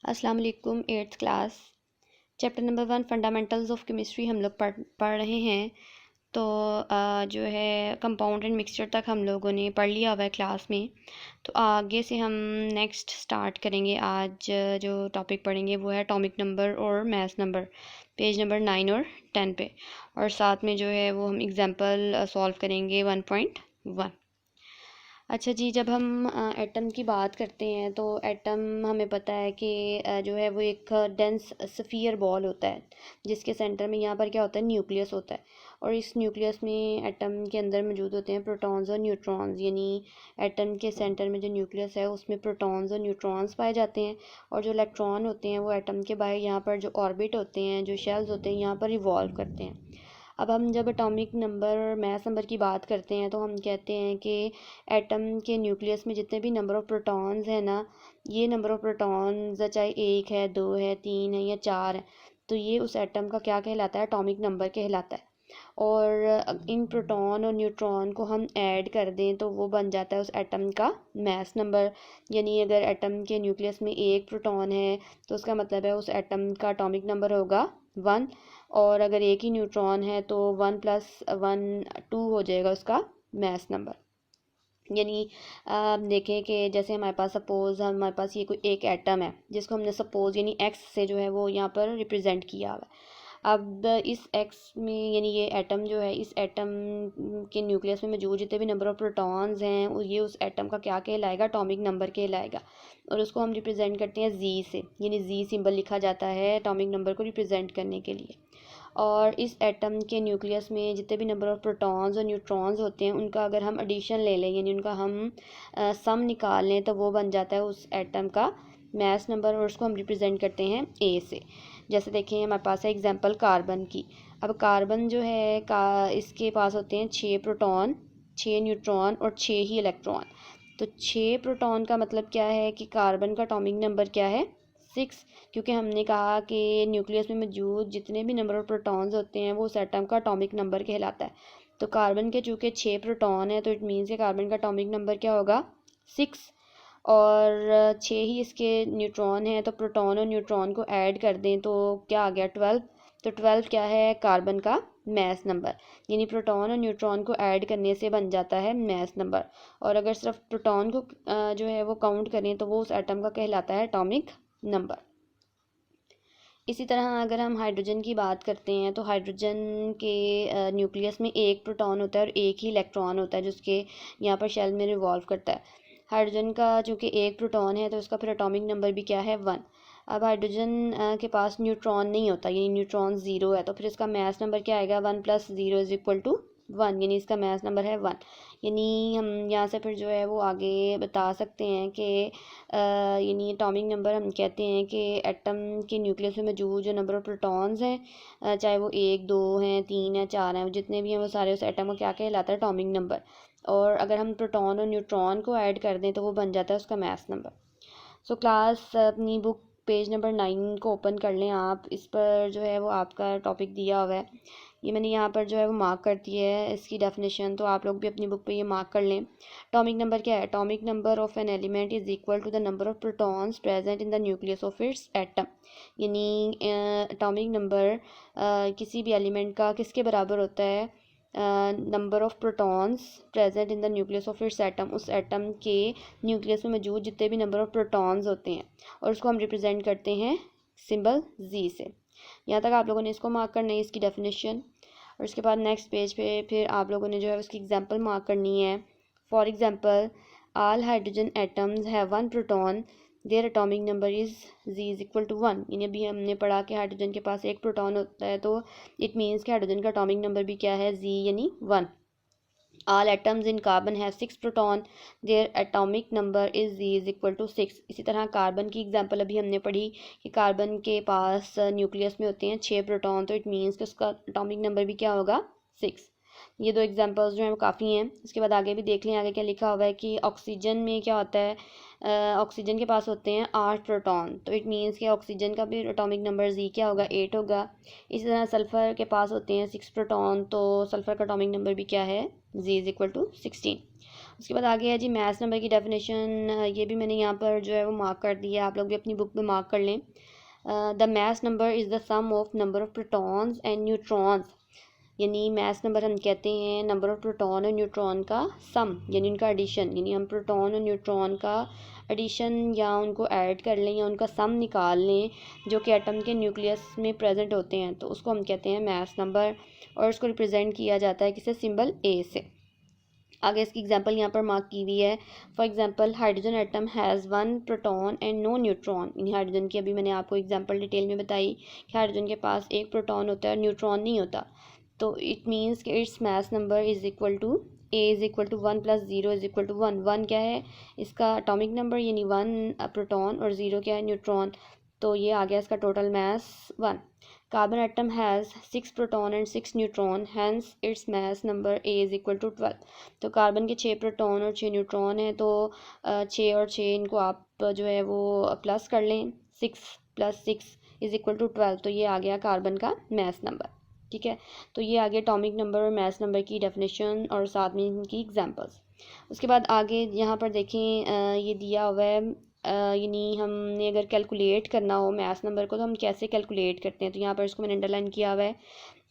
अस्सलाम वालेकुम। Eighth class chapter number 1 fundamentals of chemistry हम लोग पढ़ रहे हैं। तो जो है कंपाउंड एंड मिक्सचर तक हम लोगों ने पढ़ लिया हुआ है क्लास में। तो आगे से हम नेक्स्ट स्टार्ट करेंगे। आज जो टॉपिक पढ़ेंगे वो है एटॉमिक नंबर और मास नंबर, पेज नंबर 9 और 10 पे। और साथ में जो है वो हम एग्जांपल सॉल्व करेंगे 1.1। अच्छा जी, जब हम एटम की बात करते हैं तो एटम हमें पता है कि जो है वो एक डेंस स्फीयर बॉल होता है, जिसके सेंटर में यहाँ पर क्या होता है, न्यूक्लियस होता है। और इस न्यूक्लियस में एटम के अंदर मौजूद होते हैं प्रोटॉन्स और न्यूट्रॉन्स, यानी एटम के सेंटर में जो न्यूक्लियस है उसमें प्रोटॉन्स और न्यूट्रॉन्स पाए जाते हैं। और जो इलेक्ट्रॉन होते हैं वो एटम के बाहर यहाँ पर जो ऑर्बिट होते हैं, जो शेल्स होते हैं, यहाँ पर रिवॉल्व करते हैं। अब हम जब एटॉमिक नंबर मास नंबर की बात करते हैं तो हम कहते हैं कि एटम के न्यूक्लियस में जितने भी नंबर ऑफ़ प्रोटॉन्स हैं ना, ये नंबर ऑफ़ प्रोटॉन्स चाहे 1 है, 2 है, 3 है या 4 है, तो ये उस एटम का क्या कहलाता है, एटॉमिक नंबर कहलाता है। और इन प्रोटॉन और न्यूट्रॉन को हम ऐड कर दें तो वो बन जाता है उस एटम का मास नंबर। यानी अगर एटम के न्यूक्लियस में एक प्रोटॉन है तो उसका मतलब है उस एटम का एटॉमिक नंबर होगा 1। और अगर एक ही न्यूट्रॉन है तो 1 + 1 2 हो जाएगा उसका मास नंबर। यानी आप देखें कि जैसे हमारे पास सपोज़ हमारे पास ये कोई एक एटम है जिसको हमने सपोज़ यानी एक्स से जो है वो यहाँ पर रिप्रेजेंट किया हुआ है। अब इस एक्स में यानी ये एटम जो है, इस एटम के न्यूक्लियस में मौजूद जितने भी नंबर ऑफ़ प्रोटॉन्स हैं ये उस एटम का क्या कहलाएगा, एटॉमिक नंबर कहलाएगा। और उसको हम रिप्रेजेंट करते हैं जी से, यानी जी सिंबल लिखा जाता है एटॉमिक नंबर को रिप्रेजेंट करने के लिए। और इस एटम के न्यूक्लियस में जितने भी नंबर ऑफ़ प्रोटॉन्स और न्यूट्रॉन्स होते हैं उनका अगर हम एडिशन ले लें, यानी उनका हम सम निकाल लें, तो वो बन जाता है उस एटम का मास नंबर। और उसको हम रिप्रेजेंट करते हैं ए से। जैसे देखें हमारे पास है एग्जांपल कार्बन की। अब कार्बन जो है इसके पास होते हैं 6 प्रोटॉन, 6 न्यूट्रॉन और 6 ही इलेक्ट्रॉन। तो 6 प्रोटॉन का मतलब क्या है कि कार्बन का एटॉमिक नंबर क्या है, 6। क्योंकि हमने कहा कि न्यूक्लियस में मौजूद जितने भी नंबर ऑफ प्रोटॉन्स होते हैं वो उस एटम का एटॉमिक नंबर कहलाता है। तो कार्बन के चूँकि 6 प्रोटॉन है तो इट मीन्स के कार्बन का एटॉमिक नंबर क्या होगा, 6। और 6 ही इसके न्यूट्रॉन हैं, तो प्रोटॉन और न्यूट्रॉन को ऐड कर दें तो क्या आ गया, 12। तो 12 क्या है, कार्बन का मास नंबर। यानी प्रोटॉन और न्यूट्रॉन को ऐड करने से बन जाता है मास नंबर। और अगर सिर्फ प्रोटॉन को जो है वो काउंट करें तो वो उस एटम का कहलाता है एटॉमिक नंबर। इसी तरह अगर हम हाइड्रोजन की बात करते हैं तो हाइड्रोजन के न्यूक्लियस में एक प्रोटॉन होता है और एक ही इलेक्ट्रॉन होता है जिसके यहाँ पर शेल में रिवॉल्व करता है। हाइड्रोजन का चूँकि एक प्रोटॉन है तो उसका फिर एटॉमिक नंबर भी क्या है, 1। अब हाइड्रोजन के पास न्यूट्रॉन नहीं होता, यानी न्यूट्रॉन 0 है, तो फिर इसका मास नंबर क्या आएगा, 1 + 0 = 1, यानी इसका मास नंबर है 1। यानी हम यहाँ से फिर जो है वो आगे बता सकते हैं कि यानी एटॉमिक नंबर हम कहते हैं कि एटम के न्यूक्लियस में मौजूद जो नंबर ऑफ प्रोटॉन्स हैं, चाहे वो 1 2 हैं, 3 हैं, 4 हैं, जितने भी हैं वो सारे उस एटम को क्या कहलाता है, एटॉमिक नंबर। और अगर हम प्रोटॉन और न्यूट्रॉन को ऐड कर दें तो वो बन जाता है उसका मास नंबर। सो क्लास अपनी बुक पेज नंबर 9 को ओपन कर लें आप। इस पर जो है वो आपका टॉपिक दिया हुआ है, ये मैंने यहाँ पर जो है वो मार्क कर दी है इसकी डेफिनेशन, तो आप लोग भी अपनी बुक पे ये मार्क कर लें। एटॉमिक नंबर क्या है, atomic number of an element is equal to the number of protons present in the nucleus of its atom. यानी एटॉमिक नंबर किसी भी एलिमेंट का किसके बराबर होता है, number of protons present in the nucleus of its atom, उस atom के न्यूक्लियस में मौजूद जितने भी नंबर ऑफ़ प्रोटॉन्स होते हैं, और उसको हम रिप्रेजेंट करते हैं सिंबल जी से। यहाँ तक आप लोगों ने इसको मार्क करना है, इसकी डेफिनेशन। और उसके बाद नेक्स्ट पेज पे फिर आप लोगों ने जो है उसकी एग्जांपल मार्क करनी है। For example, all hydrogen atoms have 1 proton, their atomic number is Z = 1। यानी अभी हमने पढ़ा कि हाइड्रोजन के पास एक प्रोटॉन होता है तो इट मीन्स कि हाइड्रोजन का एटॉमिक नंबर भी क्या है, Z यानी 1। All atoms in carbon have 6 proton, their atomic number is Z = 6। इसी तरह कार्बन की एग्जांपल अभी हमने पढ़ी कि कार्बन के पास न्यूक्लियस में होते हैं 6 प्रोटॉन, तो इट मीन्स कि उसका एटॉमिक नंबर भी क्या होगा, 6। ये 2 एग्जांपल्स जो हैं वो काफ़ी हैं। इसके बाद आगे भी देख लें, आगे क्या लिखा हुआ है कि ऑक्सीजन में क्या होता है, ऑक्सीजन के पास होते हैं 8 प्रोटॉन, तो इट मीन्स कि ऑक्सीजन का भी एटॉमिक नंबर जी क्या होगा, 8 होगा। इसी तरह सल्फ़र के पास होते हैं 6 प्रोटॉन, तो सल्फ़र का एटॉमिक नंबर भी क्या है, Z = 16। उसके बाद आगे है जी मैथ्स नंबर की डेफिनेशन। ये भी मैंने यहाँ पर जो है वो मार्क कर दिया, आप लोग भी अपनी बुक में मार्क कर लें। The mass number is the sum of number of protons and neutrons, यानी मैथ्स नंबर हम कहते हैं नंबर ऑफ प्रोटॉन और न्यूट्रॉन का सम, यानी उनका एडिशन, यानी हम प्रोटॉन और न्यूट्रॉन का एडिशन या उनको ऐड कर लें या उनका सम निकाल लें जो कि एटम के न्यूक्लियस में प्रेजेंट होते हैं, तो उसको हम कहते हैं मैथ्स नंबर। और उसको रिप्रेजेंट किया जाता है किससे, सिंबल ए से। आगे इसकी एग्जांपल यहाँ पर मार्क की हुई है। For example hydrogen atom has 1 proton and no neutron, यानी हाइड्रोजन की अभी मैंने आपको एग्जांपल डिटेल में बताई कि हाइड्रोजन के पास एक प्रोटॉन होता है और न्यूट्रॉन नहीं होता, तो इट मीन्स कि its mass number is equal to A is equal to 1 + 0 is equal to 1। 1 क्या है इसका एटॉमिक नंबर, यानी 1 प्रोटॉन, और 0 क्या है न्यूट्रॉन, तो ये आ गया इसका total mass 1। Carbon atom has 6 proton and 6 neutron, hence its mass number A is equal to 12। तो कार्बन के 6 प्रोटॉन और 6 न्यूट्रॉन हैं, तो 6 और 6 इनको आप जो है वो प्लस कर लें, 6 + 6 इज़ इक्वल टू 12, तो ये आ गया कार्बन का मास नंबर। ठीक है, तो ये आगे एटॉमिक नंबर और मास नंबर की डेफिनेशन और साथ में इनकी एग्जांपल्स। उसके बाद आगे यहाँ पर देखें ये दिया हुआ है, यानी हमने अगर कैलकुलेट करना हो मैथ्स नंबर को तो हम कैसे कैलकुलेट करते हैं, तो यहाँ पर इसको मैंने अंडरलाइन किया हुआ है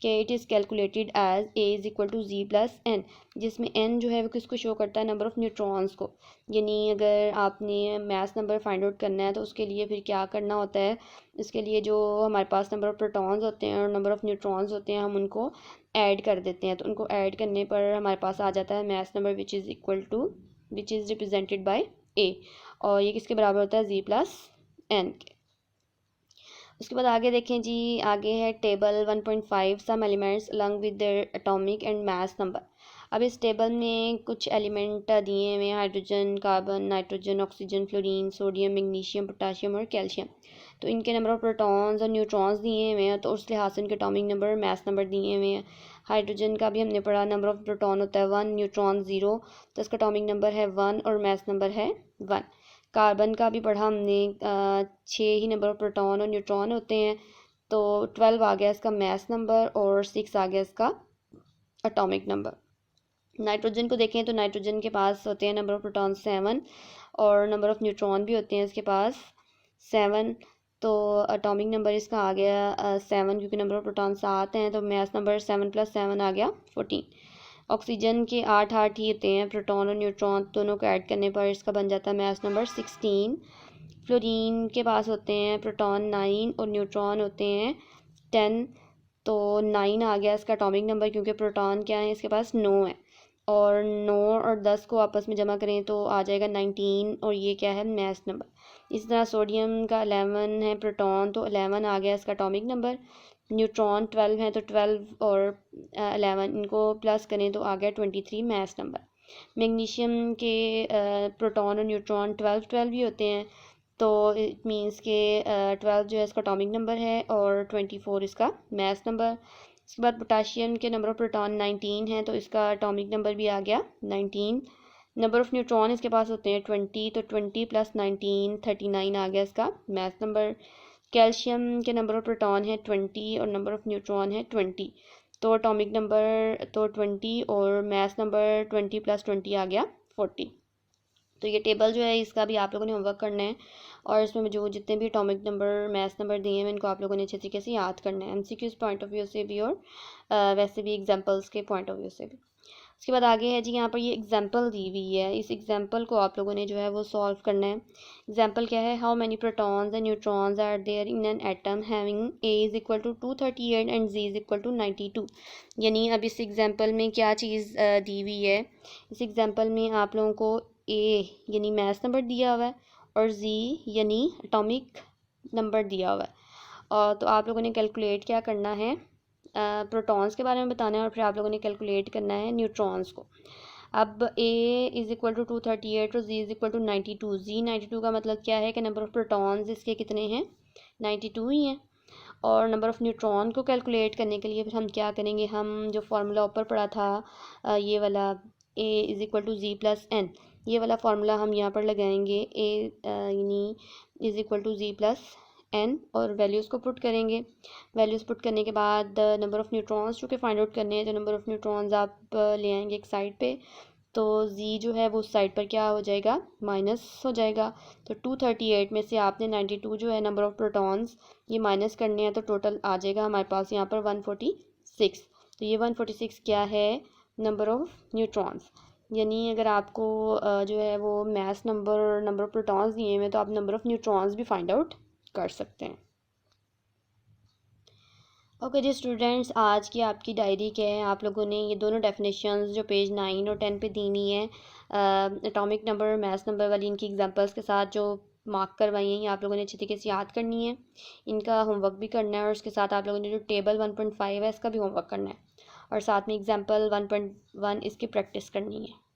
कि it is calculated as A is equal to Z plus N, जिसमें एन जो है वो किसको शो करता है, नंबर ऑफ़ न्यूट्रॉन्स को। यानी अगर आपने मैथ्स नंबर फाइंड आउट करना है तो उसके लिए फिर क्या करना होता है, इसके लिए जो हमारे पास नंबर ऑफ़ प्रोटॉन्स होते हैं और नंबर ऑफ़ न्यूट्रॉन्स होते हैं हम उनको ऐड कर देते हैं, तो उनको ऐड करने पर हमारे पास आ जाता है maths number which is equal to which is represented by A, और ये किसके बराबर होता है, जी प्लस एन के। उसके बाद आगे देखें जी, आगे है table 1.5 some elements along with their atomic and mass number. अब इस टेबल में कुछ एलिमेंट दिए हुए हैं, hydrogen, carbon, nitrogen, oxygen, fluorine, sodium, magnesium, potassium और कैल्शियम। तो इनके नंबर ऑफ प्रोटॉन्स और न्यूट्रॉन्स दिए हुए हैं, तो उस लिहाज से इनके एटॉमिक नंबर और मास नंबर दिए हुए हैं। हाइड्रोजन का भी हमने पढ़ा, नंबर ऑफ प्रोटॉन होता है 1, न्यूट्रॉन 0, तो इसका एटॉमिक नंबर है 1 और मास नंबर है 1। कार्बन का भी पढ़ा हमने, 6 ही नंबर ऑफ प्रोटॉन और न्यूट्रॉन होते हैं, तो 12 आ गया इसका मास नंबर और 6 आ गया इसका एटॉमिक नंबर। नाइट्रोजन को देखें तो नाइट्रोजन के पास होते हैं नंबर ऑफ प्रोटॉन 7 और नंबर ऑफ़ न्यूट्रॉन भी होते हैं इसके पास 7, तो एटॉमिक नंबर इसका आ गया 7, क्योंकि नंबर ऑफ प्रोटॉन 7 हैं, तो मास नंबर 7 + 7 आ गया 14। ऑक्सीजन के 8 ही होते हैं प्रोटॉन और न्यूट्रॉन, दोनों को ऐड करने पर इसका बन जाता है मास नंबर 16। फ्लोरीन के पास होते हैं प्रोटॉन 9 और न्यूट्रॉन होते हैं 10, तो 9 आ गया इसका एटॉमिक नंबर, क्योंकि प्रोटॉन क्या है इसके पास 9 है, और 9 और 10 को आपस में जमा करें तो आ जाएगा 19, और ये क्या है मास नंबर। इसी तरह सोडियम का 11 है प्रोटॉन, तो 11 आ गया इसका एटॉमिक नंबर। न्यूट्रॉन 12 है, तो 12 और 11 इनको प्लस करें तो आ गया 23 मास नंबर। मैग्नीशियम के प्रोटॉन और न्यूट्रॉन 12 ही होते हैं, तो इट मीन्स के 12 जो है इसका एटॉमिक नंबर है और 24 इसका मास नंबर। इसके बाद पोटाशियम के नंबर ऑफ प्रोटॉन 19 है, तो इसका एटॉमिक नंबर भी आ गया 19। नंबर ऑफ़ न्यूट्रॉन इसके पास होते हैं 20, तो 20 + 19 39 आ गया इसका मास नंबर। कैल्शियम के नंबर ऑफ प्रोटॉन है 20 और नंबर ऑफ़ न्यूट्रॉन है 20, तो एटॉमिक नंबर तो 20 और मास नंबर 20 + 20 आ गया 40। तो ये टेबल जो है इसका भी आप लोगों ने होमवर्क करना है, और इसमें जो जितने भी एटॉमिक नंबर मास नंबर दिए हैं इनको आप लोगों ने अच्छे तरीके से याद करना है, एमसीक्यूज़ पॉइंट ऑफ व्यू से भी और वैसे भी एग्जांपल्स के पॉइंट ऑफ व्यू से भी। उसके बाद आगे है जी, यहाँ पर ये एग्जांपल दी हुई है, इस एग्जांपल को आप लोगों ने जो है वो सॉल्व करना है। एग्जांपल क्या है, how many protons and neutrons are there in an atom having A is equal to 238 and Z is equal to 92। यानी अब इस एग्जांपल में क्या चीज़ दी हुई है, इस एग्जांपल में आप लोगों को ए यानी मास नंबर दिया हुआ है और जी यानी एटॉमिक नंबर दिया हुआ है, और तो आप लोगों ने कैलकुलेट क्या करना है, प्रोटॉन्स के बारे में बताना है, और फिर आप लोगों ने कैलकुलेट करना है न्यूट्रॉन्स को। अब ए इज़ इक्वल टू 238 और जी इज़ इक्वल टू 92। जी 92 का मतलब क्या है कि नंबर ऑफ़ प्रोटॉन्स इसके कितने हैं, 92 ही हैं। और नंबर ऑफ़ न्यूट्रॉन को कैलकुलेट करने के लिए फिर हम क्या करेंगे, हम जो फार्मूला ऊपर पढ़ा था ये वाला A is equal to Z plus N, ये वाला फार्मूला हम यहाँ पर लगाएंगे, ए यानी is equal to Z plus N, और वैल्यूज़ को पुट करेंगे। वैल्यूज़ पुट करने के बाद नंबर ऑफ़ न्यूट्रॉन्स जो कि फाइंड आउट करने हैं, तो नंबर ऑफ़ न्यूट्रॉन्स आप ले आएंगे एक साइड पे, तो जी जो है वो उस साइड पर क्या हो जाएगा, माइनस हो जाएगा। तो 238 में से आपने 92 जो है नंबर ऑफ़ प्रोटॉन्स ये माइनस करने हैं, तो टोटल आ जाएगा हमारे पास यहाँ पर 146। तो ये 146 क्या है, नंबर ऑफ़ न्यूट्रॉन्स। यानी अगर आपको जो है वो मास नंबर ऑफ़ प्रोटॉन्स दिए हुए तो आप नंबर ऑफ़ न्यूट्रॉन्स भी फाइंड आउट कर सकते हैं। ओके जी स्टूडेंट्स, आज की आपकी डायरी क्या है, आप लोगों ने ये दोनों डेफिनेशंस जो पेज 9 और 10 पे दी हुई हैं एटॉमिक नंबर मास नंबर वाली, इनकी एग्जांपल्स के साथ जो मार्क करवाई हैं, ये आप लोगों ने अच्छी तरीके से याद करनी है। इनका होमवर्क भी करना है और उसके साथ आप लोगों ने जो टेबल 1.5 है इसका भी होमवर्क करना है, और साथ में एग्जाम्पल 1.1 इसकी प्रैक्टिस करनी है।